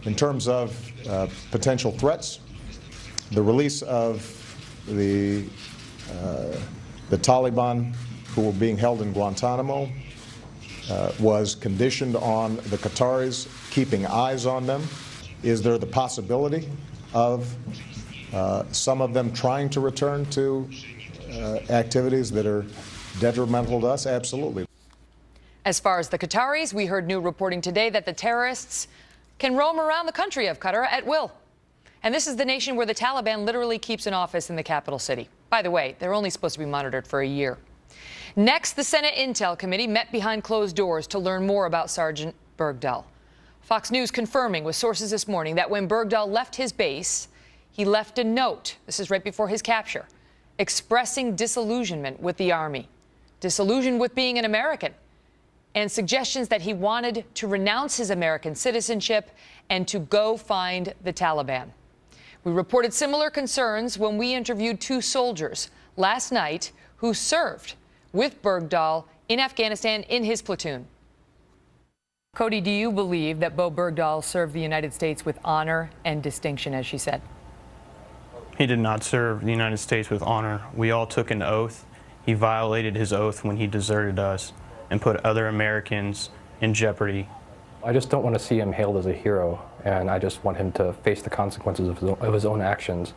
In terms of potential threats, the release of the Taliban who were being held in Guantanamo was conditioned on the Qataris keeping eyes on them. Is there the possibility of some of them trying to return to activities that are detrimental to us? Absolutely. As far as the Qataris, we heard new reporting today that the terrorists can roam around the country of Qatar at will. And this is the nation where the Taliban literally keeps an office in the capital city. By the way, they're only supposed to be monitored for a year. Next, the Senate Intel Committee met behind closed doors to learn more about Sergeant Bergdahl. Fox News confirming with sources this morning that when Bergdahl left his base, he left a note, this is right before his capture, expressing disillusionment with the Army, disillusioned with being an American, and suggestions that he wanted to renounce his American citizenship and to go find the Taliban. We reported similar concerns when we interviewed two soldiers last night who served with Bergdahl in Afghanistan in his platoon. Cody, do you believe that Bo Bergdahl served the United States with honor and distinction, as she said? He did not serve the United States with honor. We all took an oath. He violated his oath when he deserted us and put other Americans in jeopardy. I just don't want to see him hailed as a hero, and I just want him to face the consequences of his own actions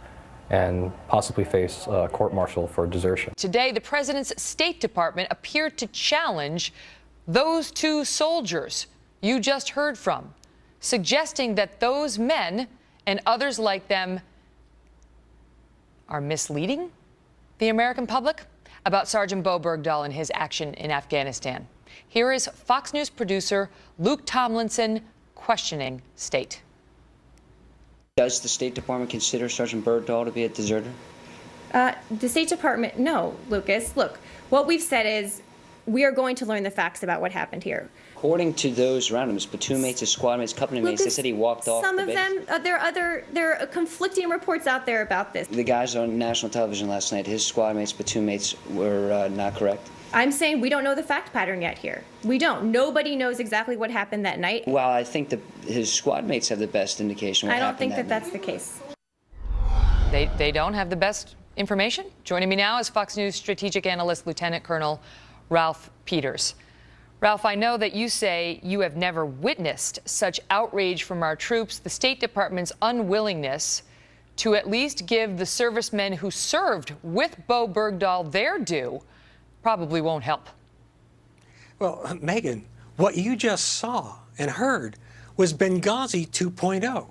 and possibly face a court-martial for desertion. Today, the president's State Department appeared to challenge those two soldiers you just heard from, suggesting that those men and others like them are misleading the American public about Sergeant Bo Bergdahl and his action in Afghanistan. Here is Fox News producer Luke Tomlinson questioning State. Does the State Department consider Sergeant Bergdahl to be a deserter? The State Department, no, Lucas. Look, what we've said is we are going to learn the facts about what happened here. According to those around him, his platoon mates, his squad mates, company mates, they said he walked off Some the of base. them, there are conflicting reports out there about this. The guys on national television last night, his squad mates, platoon mates were not correct. I'm saying we don't know the fact pattern yet here. We don't. Nobody knows exactly what happened that night. Well, I think his squad mates have the best indication what happened that night. I don't think that that's They the case. don't have the best information? Joining me now is Fox News strategic analyst Lieutenant Colonel Ralph Peters. Ralph, I know that you say you have never witnessed such outrage from our troops. The State Department's unwillingness to at least give the servicemen who served with Bo Bergdahl their due probably won't help. Well, Megan, what you just saw and heard was Benghazi 2.0.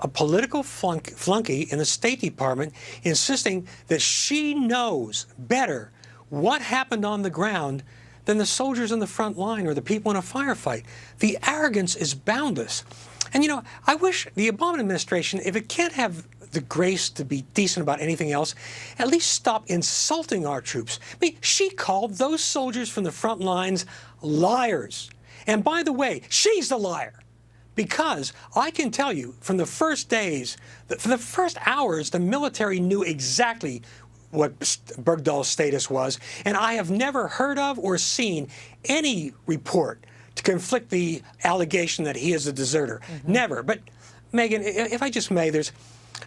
A political flunky in the State Department insisting that she knows better what happened on the ground than the soldiers in the front line or the people in a firefight. The arrogance is boundless. And, you know, I wish the Obama administration, if it can't have the grace to be decent about anything else, at least stop insulting our troops. I mean, she called those soldiers from the front lines liars. And by the way, she's the liar. Because I can tell you from the first days, for the first hours, the military knew exactly what Bergdahl's status was, and I have never heard of or seen any report to conflict the allegation that he is a deserter. Never. But, Megan, if I just may, this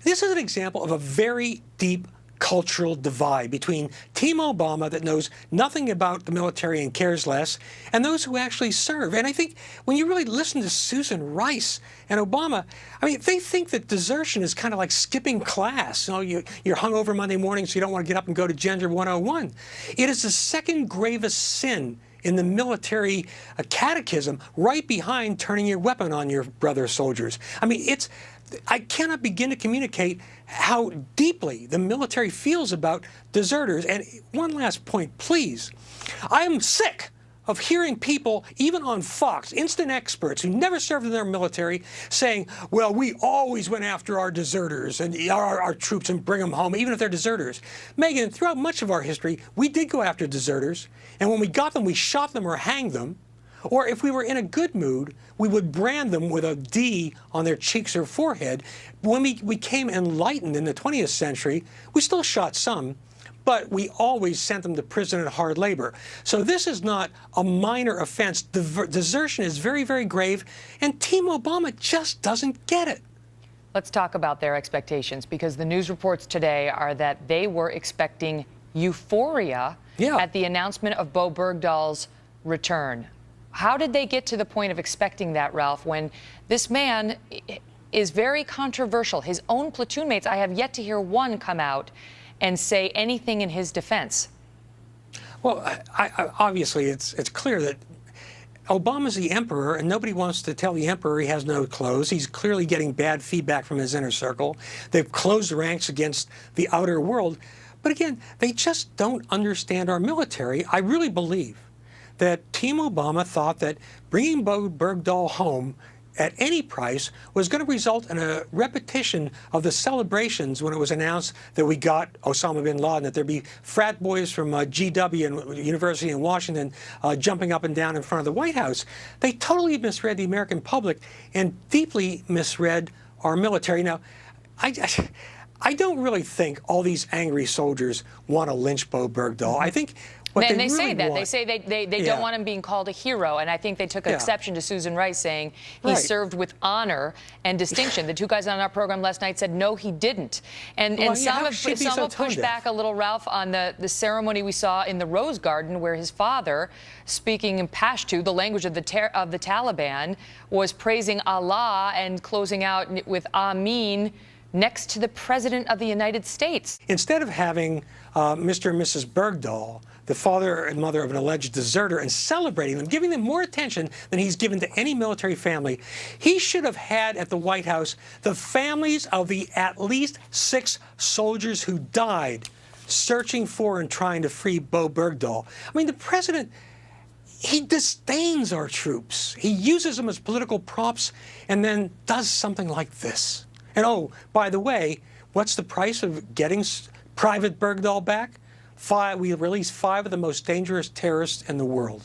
is an example of a very deep cultural divide between Team Obama that knows nothing about the military and cares less, and those who actually serve. And I think when you really listen to Susan Rice and Obama, I mean, they think that desertion is kind of like skipping class. You know, you're hungover Monday morning, so you don't want to get up and go to Gender 101. It is the second gravest sin in the military catechism, right behind turning your weapon on your brother soldiers. I mean, I cannot begin to communicate how deeply the military feels about deserters. And one last point, please. I am sick of hearing people, even on Fox, instant experts who never served in their military, saying, well, we always went after our deserters and our troops and bring them home, even if they're deserters. Megan, throughout much of our history, we did go after deserters. And when we got them, we shot them or hanged them. Or if we were in a good mood, we would brand them with a D on their cheeks or forehead. When we became enlightened in the 20th century, we still shot some, but we always sent them to prison and hard labor. So this is not a minor offense. Desertion is very, very grave, and Team Obama just doesn't get it. Let's talk about their expectations, because the news reports today are that they were expecting euphoria at the announcement of Bo Bergdahl's return. How did they get to the point of expecting that, Ralph, when this man is very controversial? His own platoon mates, I have yet to hear one come out and say anything in his defense. Well, obviously, it's clear that Obama's the emperor, and nobody wants to tell the emperor he has no clothes. He's clearly getting bad feedback from his inner circle. They've closed the ranks against the outer world. But again, they just don't understand our military. I really believe that Team Obama thought that bringing Bo Bergdahl home at any price was going to result in a repetition of the celebrations when it was announced that we got Osama bin Laden, that there'd be frat boys from GW and University in Washington jumping up and down in front of the White House. They totally misread the American public and deeply misread our military. Now, I don't really think all these angry soldiers want to lynch Bo Bergdahl. I think what And they say really that. want, They say they don't want him being called a hero. And I think they took exception to Susan Rice saying he served with honor and distinction. The two guys on our program last night said, no, he didn't. And some have pushed back a little, Ralph, on the ceremony we saw in the Rose Garden, where his father, speaking in Pashto, the language of the Taliban, was praising Allah and closing out with Amin next to the President of the United States. Instead of having Mr. and Mrs. Bergdahl, the father and mother of an alleged deserter, and celebrating them, giving them more attention than he's given to any military family, he should have had at the White House the families of the at least 6 soldiers who died searching for and trying to free Bo Bergdahl. I mean, the president, he disdains our troops. He uses them as political props and then does something like this. And oh, by the way, what's the price of getting Private Bergdahl back? We released 5 of the most dangerous terrorists in the world.